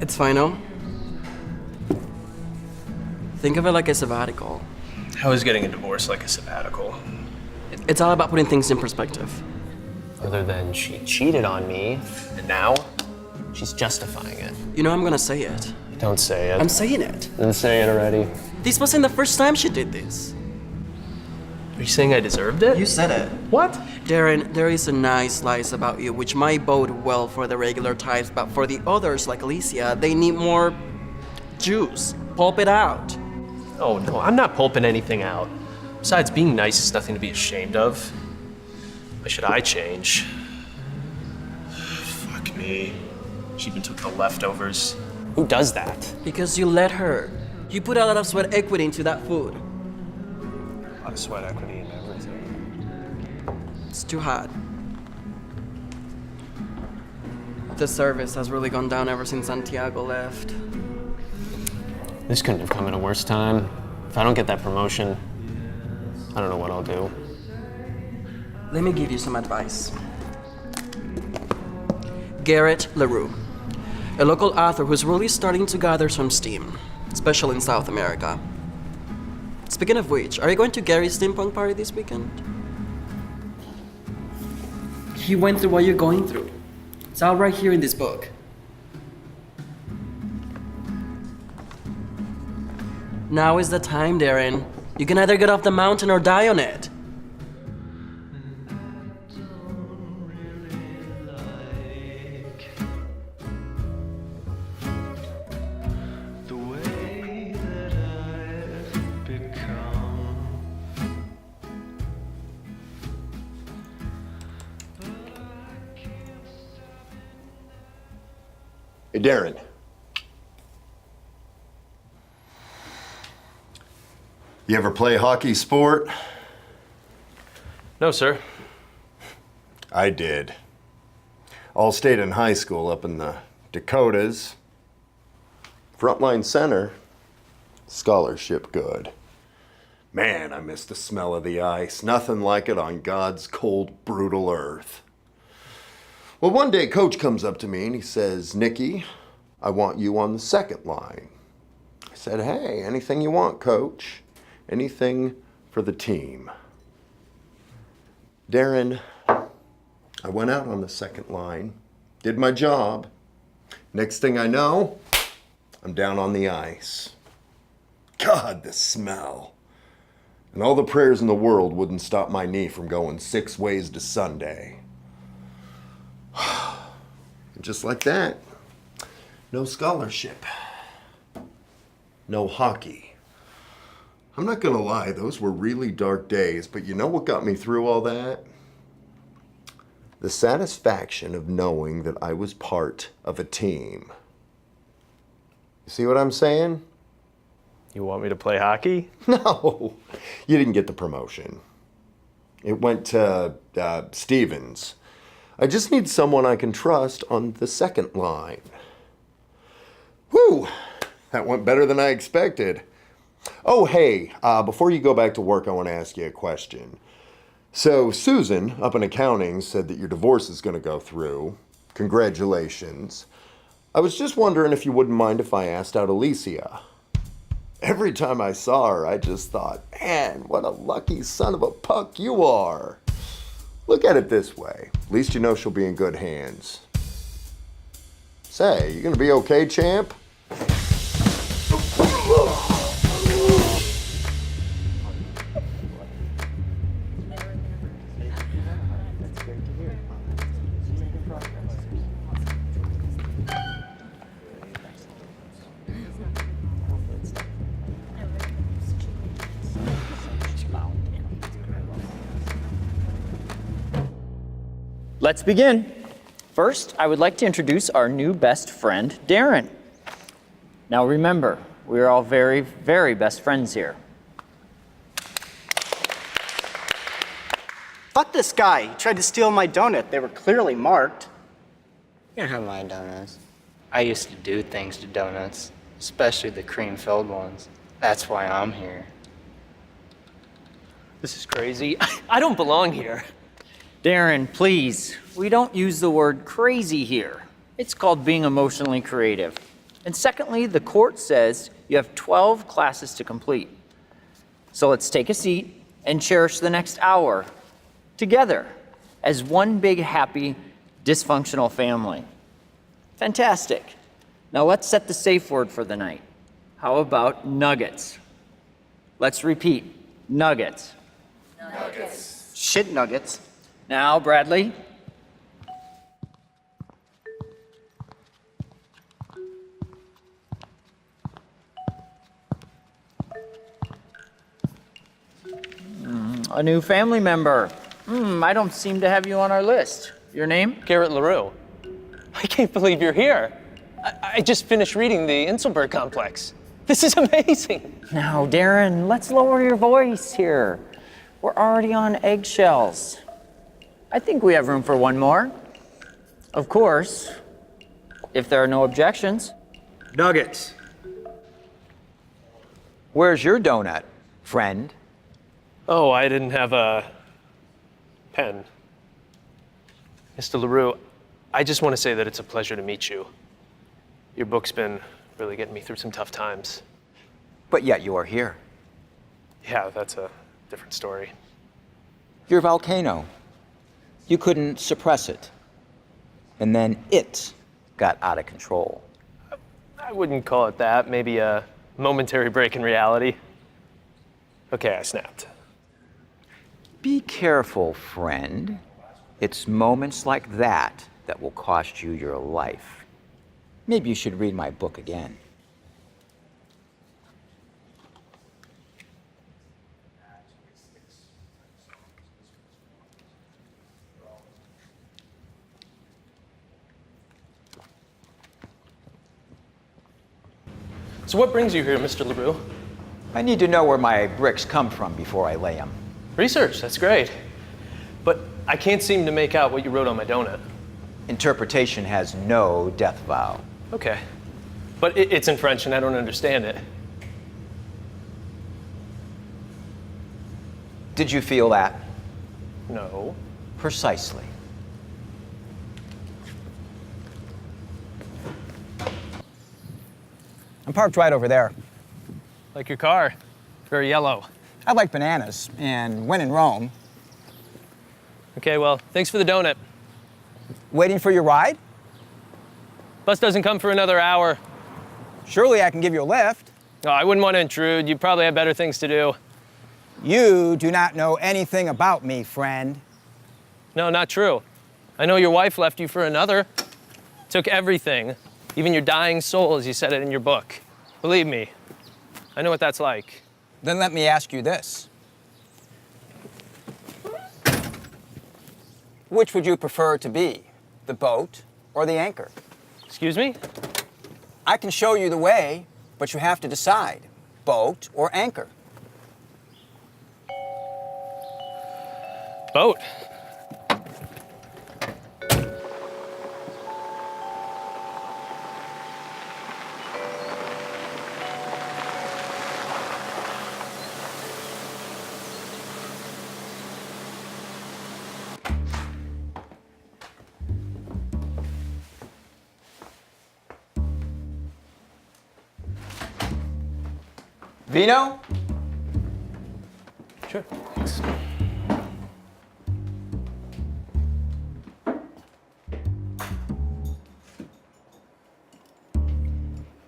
It's final. Think of it like a sabbatical. How is getting a divorce like a sabbatical? It's all about putting things in perspective. Other than she cheated on me, and now she's justifying it. You know I'm gonna say it. Don't say it. I'm saying it. Then say it already. This wasn't the first time she did this. Are you saying I deserved it? You said it. What? Darren, there is a nice lies about you which might bode well for the regular types, but for the others like Allessia, they need more juice. Pulp it out. Oh no, I'm not pulping anything out. Besides, being nice is nothing to be ashamed of. Why should I change? Fuck me. She even took the leftovers. Who does that? Because you let her. You put a lot of sweat equity into that food. A lot of sweat equity and everything. It's too hot. The service has really gone down ever since Santiago left. This couldn't have come at a worse time. If I don't get that promotion, I don't know what I'll do. Let me give you some advice. Garrett LaRue, a local author who's really starting to gather some steam, especially in South America. Speaking of which, are you going to Gary's steampunk party this weekend? He went through what you're going through. It's all right here in this book. Now is the time, Darren. You can either get off the mountain or die on it. Hey, Darren. You ever play hockey sport? No, sir. I did. All state in high school up in the Dakotas. Frontline center. Scholarship good. Man, I miss the smell of the ice. Nothing like it on God's cold, brutal earth. Well, one day Coach comes up to me and he says, "Nicky, I want you on the second line." I said, "Hey, anything you want, Coach. Anything for the team." Darren, I went out on the second line, did my job. Next thing I know, I'm down on the ice. God, the smell. And all the prayers in the world wouldn't stop my knee from going 6 ways to Sunday. And just like that, no scholarship, no hockey. I'm not gonna lie, those were really dark days, but you know what got me through all that? The satisfaction of knowing that I was part of a team. You see what I'm saying? You want me to play hockey? No, you didn't get the promotion. It went to Stevens. I just need someone I can trust on the second line. Whew, that went better than I expected. Oh, hey, before you go back to work, I want to ask you a question. So Susan, up in accounting, said that your divorce is going to go through. Congratulations. I was just wondering if you wouldn't mind if I asked out Allessia. Every time I saw her, I just thought, man, what a lucky son of a puck you are. Look at it this way. At least you know she'll be in good hands. Say, you gonna be okay, champ? Let's begin. First, I would like to introduce our new best friend, Darren. Now remember, we are all very, very best friends here. Fuck this guy. He tried to steal my donut. They were clearly marked. You can have my donuts. I used to do things to donuts, especially the cream-filled ones. That's why I'm here. This is crazy. I don't belong here. Darren, please. We don't use the word crazy here. It's called being emotionally creative. And secondly, the court says you have 12 classes to complete. So let's take a seat and cherish the next hour together as one big, happy, dysfunctional family. Fantastic. Now let's set the safe word for the night. How about nuggets? Let's repeat, nuggets. Shit nuggets. Now, Bradley. A new family member. I don't seem to have you on our list. Your name? Garrett LaRue. I can't believe you're here. I just finished reading the Inselberg complex. This is amazing. Now, Darren, let's lower your voice here. We're already on eggshells. I think we have room for one more. Of course, if there are no objections. Nuggets. Where's your donut, friend? Oh, I didn't have a pen. Mr. LaRue, I just want to say that it's a pleasure to meet you. Your book's been really getting me through some tough times. But yet you are here. Yeah, that's a different story. Your volcano. You couldn't suppress it. And then it got out of control. I wouldn't call it that. Maybe a momentary break in reality. Okay, I snapped. Be careful, friend. It's moments like that that will cost you your life. Maybe you should read my book again. So what brings you here, Mr. LaRue? I need to know where my bricks come from before I lay them. Research, that's great. But I can't seem to make out what you wrote on my donut. Interpretation has no death vow. Okay. But it's in French and I don't understand it. Did you feel that? No. Precisely. I'm parked right over there. Like your car. Very yellow. I like bananas, and when in Rome. Okay, well, thanks for the donut. Waiting for your ride? Bus doesn't come for another hour. Surely I can give you a lift. No, I wouldn't want to intrude. You probably have better things to do. You do not know anything about me, friend. No, not true. I know your wife left you for another. Took everything, even your dying soul, as you said it in your book. Believe me, I know what that's like. Then let me ask you this. Which would you prefer to be, the boat or the anchor? Excuse me? I can show you the way, but you have to decide, boat or anchor. Boat. Vino? Sure. Thanks.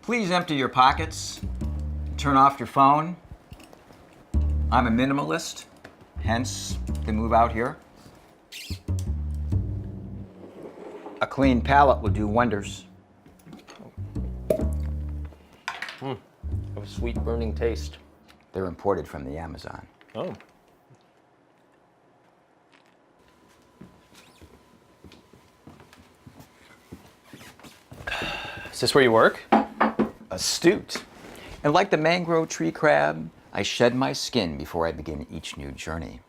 Please empty your pockets. Turn off your phone. I'm a minimalist, hence the move out here. A clean palate will do wonders. Have a sweet burning taste. They're imported from the Amazon. Oh. Is this where you work? Astute. And like the mangrove tree crab, I shed my skin before I begin each new journey.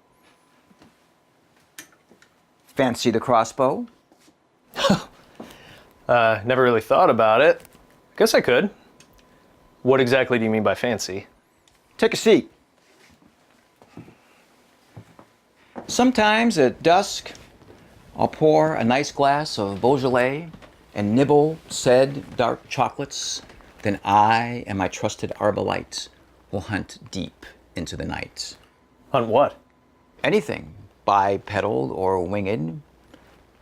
Fancy the crossbow? Never really thought about it. Guess I could. What exactly do you mean by fancy? Take a seat. Sometimes at dusk, I'll pour a nice glass of Beaujolais and nibble said dark chocolates then I and my trusted arbalites will hunt deep into the night. Hunt what? Anything, bipedal or winged.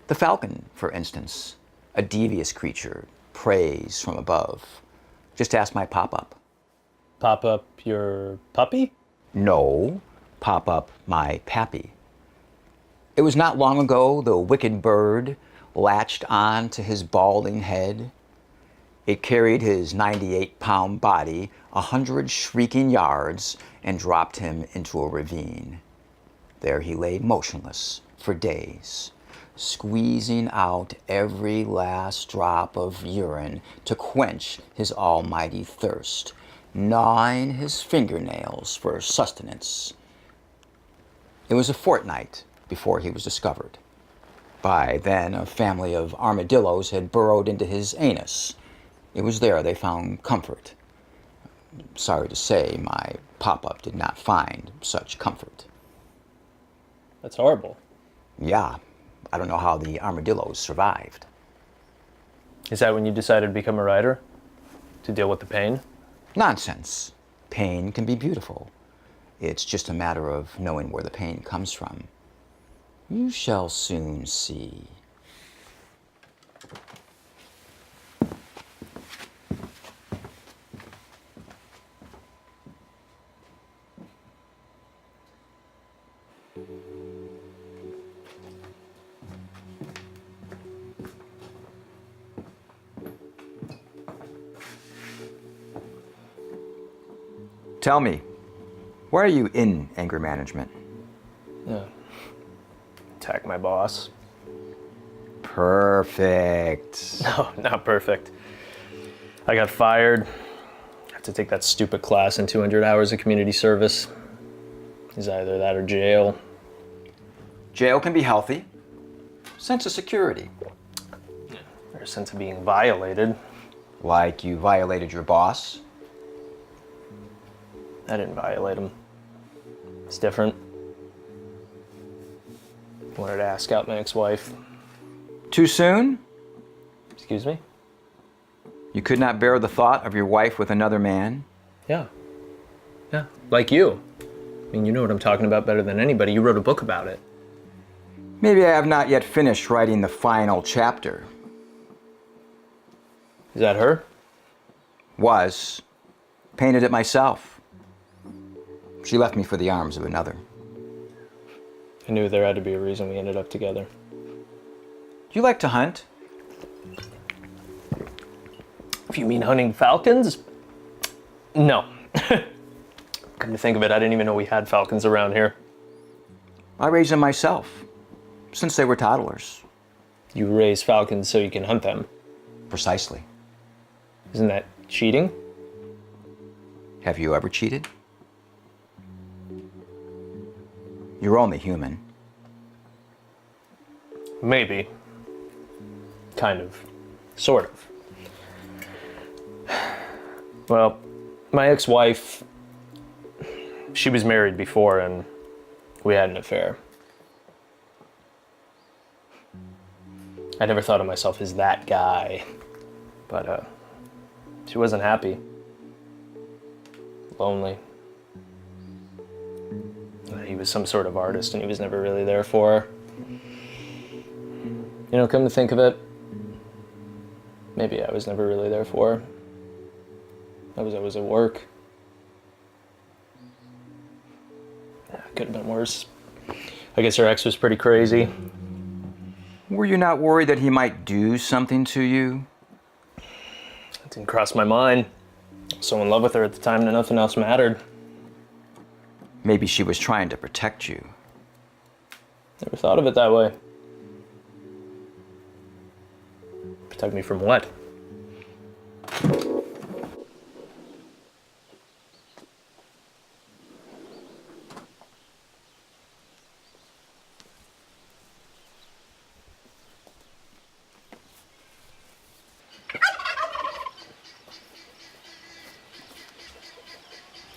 The falcon, for instance, a devious creature, preys from above. Just ask my pop-up. Pop up your puppy? No, pop up my pappy. It was not long ago the wicked bird latched on to his balding head. It carried his 98-pound body 100 shrieking yards and dropped him into a ravine. There he lay motionless for days, squeezing out every last drop of urine to quench his almighty thirst, gnawing his fingernails for sustenance. It was a fortnight before he was discovered. By then, a family of armadillos had burrowed into his anus. It was there they found comfort. Sorry to say, my pop-up did not find such comfort. That's horrible. Yeah, I don't know how the armadillos survived. Is that when you decided to become a writer? To deal with the pain? Nonsense. Pain can be beautiful. It's just a matter of knowing where the pain comes from. You shall soon see. Tell me, why are you in anger management? Yeah. Attack my boss. Perfect. No, not perfect. I got fired. Had to take that stupid class in 200 hours of community service. It's either that or jail. Jail can be healthy. Sense of security. Or a sense of being violated. Like you violated your boss? I didn't violate him. It's different. Wanted to ask out my ex-wife. Too soon? Excuse me? You could not bear the thought of your wife with another man? Yeah. Yeah, like you. I mean, you know what I'm talking about better than anybody. You wrote a book about it. Maybe I have not yet finished writing the final chapter. Is that her? Was. Painted it myself. She left me for the arms of another. I knew there had to be a reason we ended up together. Do you like to hunt? If you mean hunting falcons? No. Come to think of it, I didn't even know we had falcons around here. I raised them myself, since they were toddlers. You raise falcons so you can hunt them. Precisely. Isn't that cheating? Have you ever cheated? You're only human. Maybe. Kind of. Sort of. Well, my ex-wife, she was married before and we had an affair. I never thought of myself as that guy, but she wasn't happy. Lonely. He was some sort of artist and he was never really there for her. You know, come to think of it, maybe I was never really there for her. I was always at work. Yeah, could have been worse. I guess her ex was pretty crazy. Were you not worried that he might do something to you? It didn't cross my mind. I was so in love with her at the time that nothing else mattered. Maybe she was trying to protect you. Never thought of it that way. Protect me from what?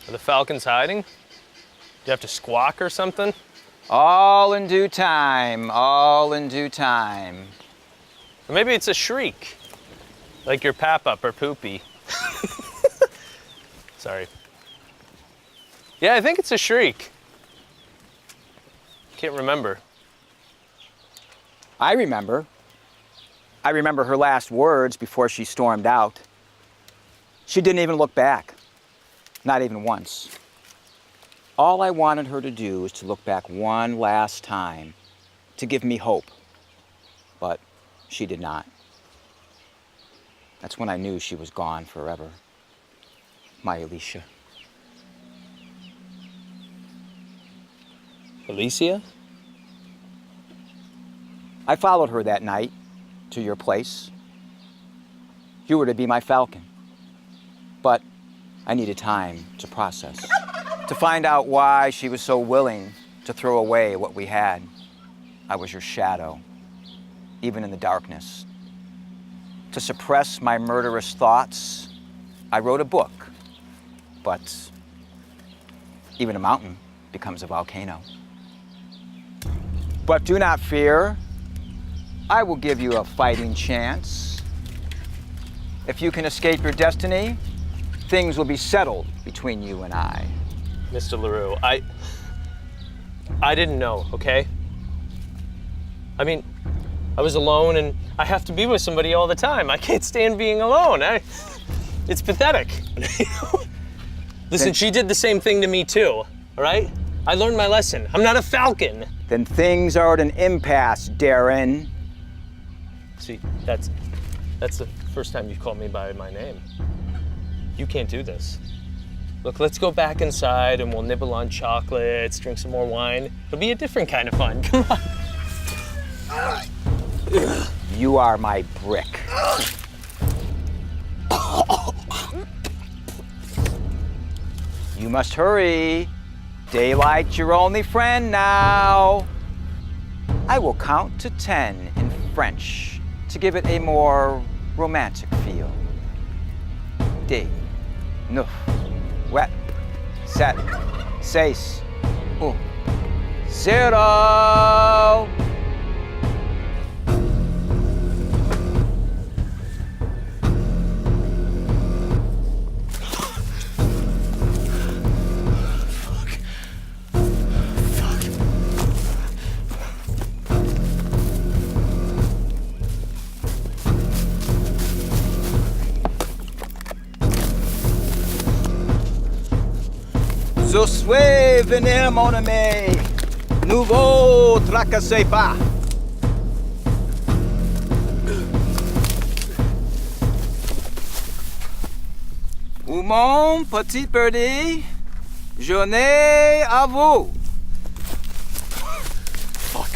Are the falcons hiding? Do you have to squawk or something? All in due time, all in due time. Or maybe it's a shriek, like your pap-up or poopy. Sorry. Yeah, I think it's a shriek. Can't remember. I remember. I remember her last words before she stormed out. She didn't even look back. Not even once. All I wanted her to do was to look back one last time, to give me hope. But she did not. That's when I knew she was gone forever. My Allessia. Allessia? I followed her that night to your place. You were to be my falcon. But I needed time to process, to find out why she was so willing to throw away what we had. I was your shadow, even in the darkness. To suppress my murderous thoughts, I wrote a book. But even a mountain becomes a volcano. But do not fear. I will give you a fighting chance. If you can escape your destiny, things will be settled between you and I. Mr. LaRue, I didn't know, okay? I mean, I was alone and I have to be with somebody all the time. I can't stand being alone. It's pathetic. Listen, she did the same thing to me too, all right? I learned my lesson. I'm not a falcon. Then things are at an impasse, Darren. See, that's the first time you've called me by my name. You can't do this. Look, let's go back inside and we'll nibble on chocolates, drink some more wine. It'll be a different kind of fun. Come on. You are my brick. You must hurry. Daylight's your only friend now. I will count to 10 in French to give it a more romantic feel. 10, 9, 8, 7, 6, 1, 0. Je suis venir, mon ami. Nouveau tracassez pas. Ou mon petit birdie, journée à vous. Fuck.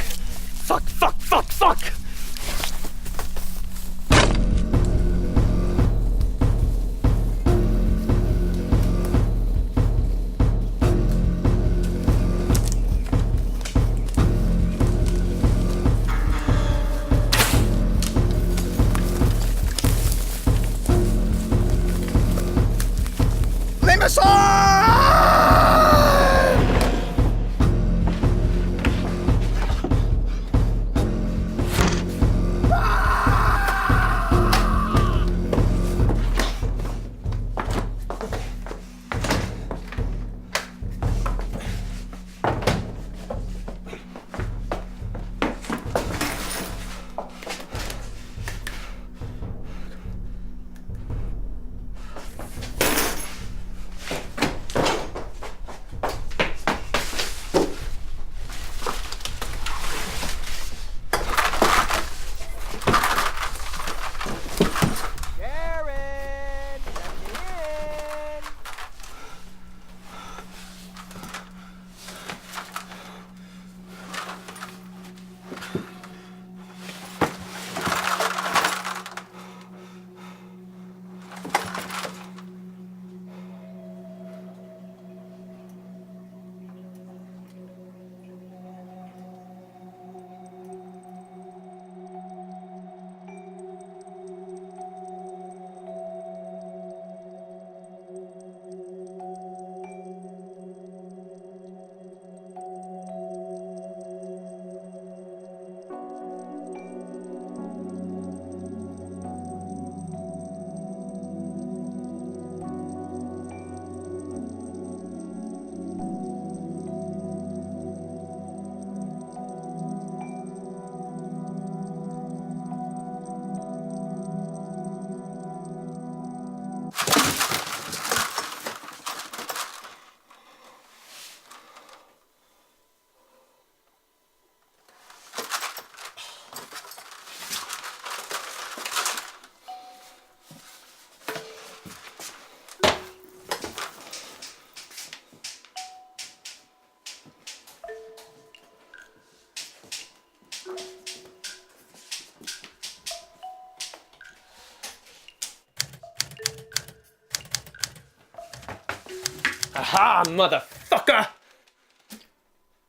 Ha, motherfucker!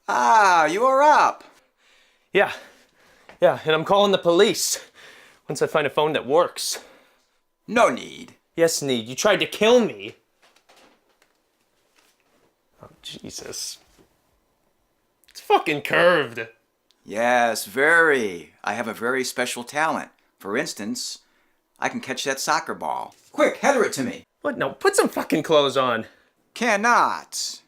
Ah, you are up. Yeah, and I'm calling the police once I find a phone that works. No need. Yes, need. You tried to kill me. Oh, Jesus. It's fucking curved. Yes, very. I have a very special talent. For instance, I can catch that soccer ball. Quick, header it to me. What? No, put some fucking clothes on. Cannot.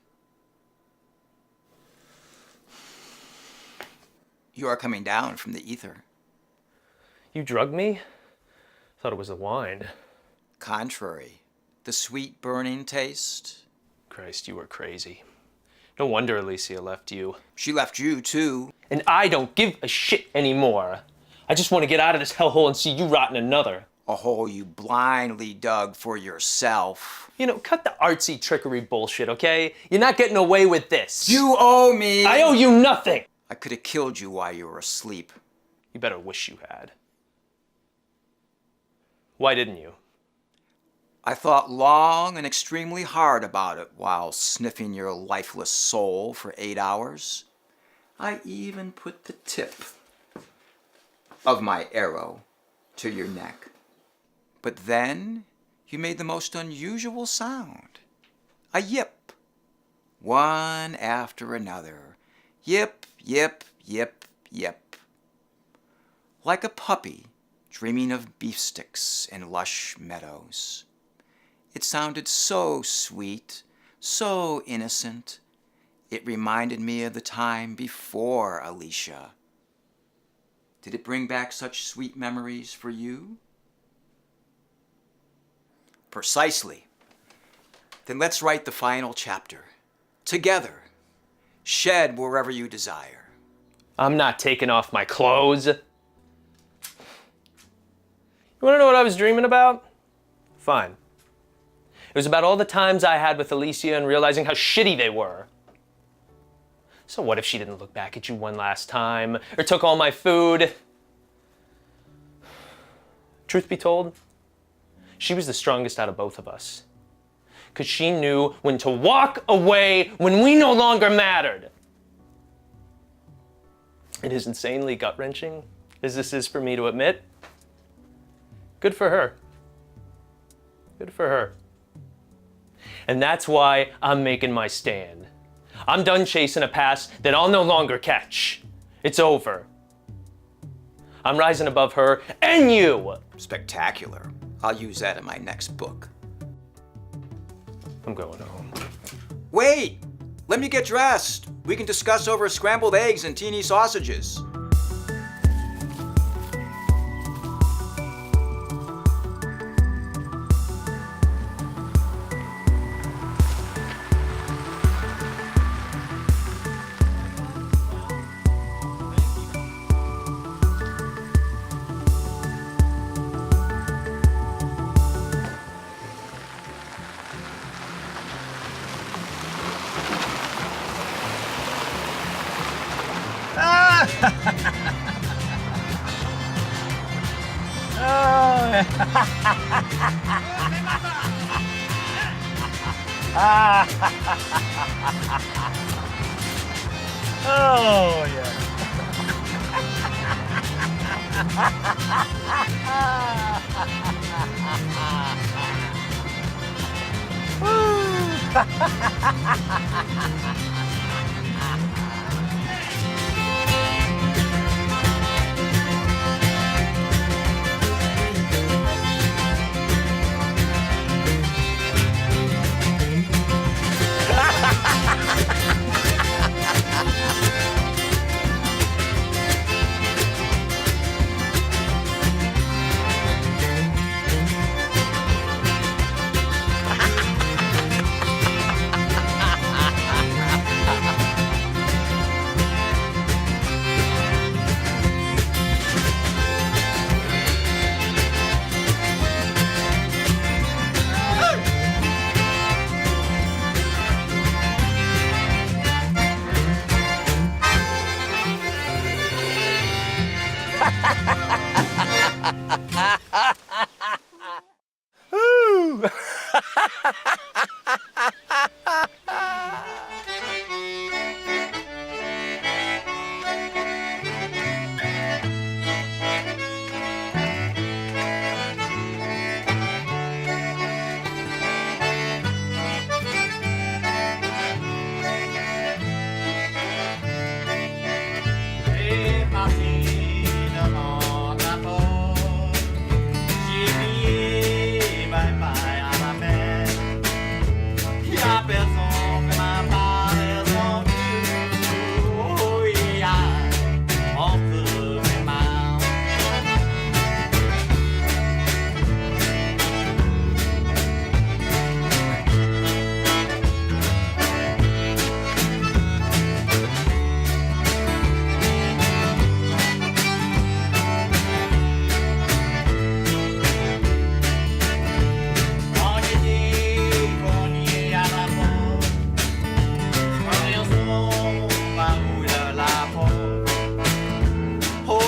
You are coming down from the ether. You drugged me? Thought it was the wine. Contrary. The sweet burning taste. Christ, you were crazy. No wonder Allessia left you. She left you, too. And I don't give a shit anymore. I just want to get out of this hellhole and see you rot in another. A hole you blindly dug for yourself. You know, cut the artsy trickery bullshit, okay? You're not getting away with this. You owe me! I owe you nothing! I could have killed you while you were asleep. You better wish you had. Why didn't you? I thought long and extremely hard about it while sniffing your lifeless soul for 8 hours. I even put the tip of my arrow to your neck. But then you made the most unusual sound. A yip. One after another. Yip, yip, yip, yip. Like a puppy dreaming of beefsticks and lush meadows. It sounded so sweet, so innocent. It reminded me of the time before Allessia. Did it bring back such sweet memories for you? Precisely. Then let's write the final chapter. Together. Shed wherever you desire. I'm not taking off my clothes. You want to know what I was dreaming about? Fine. It was about all the times I had with Allessia and realizing how shitty they were. So what if she didn't look back at you one last time, or took all my food? Truth be told, she was the strongest out of both of us. Because she knew when to walk away when we no longer mattered. And as insanely gut-wrenching as this is for me to admit, good for her. Good for her. And that's why I'm making my stand. I'm done chasing a past that I'll no longer catch. It's over. I'm rising above her and you. Spectacular. I'll use that in my next book. I'm going home. Wait! Let me get dressed. We can discuss over scrambled eggs and teeny sausages. Oh, yeah.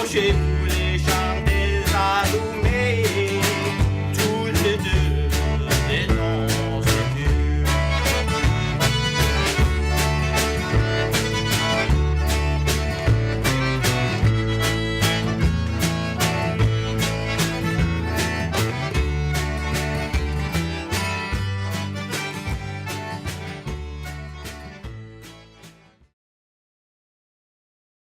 shape.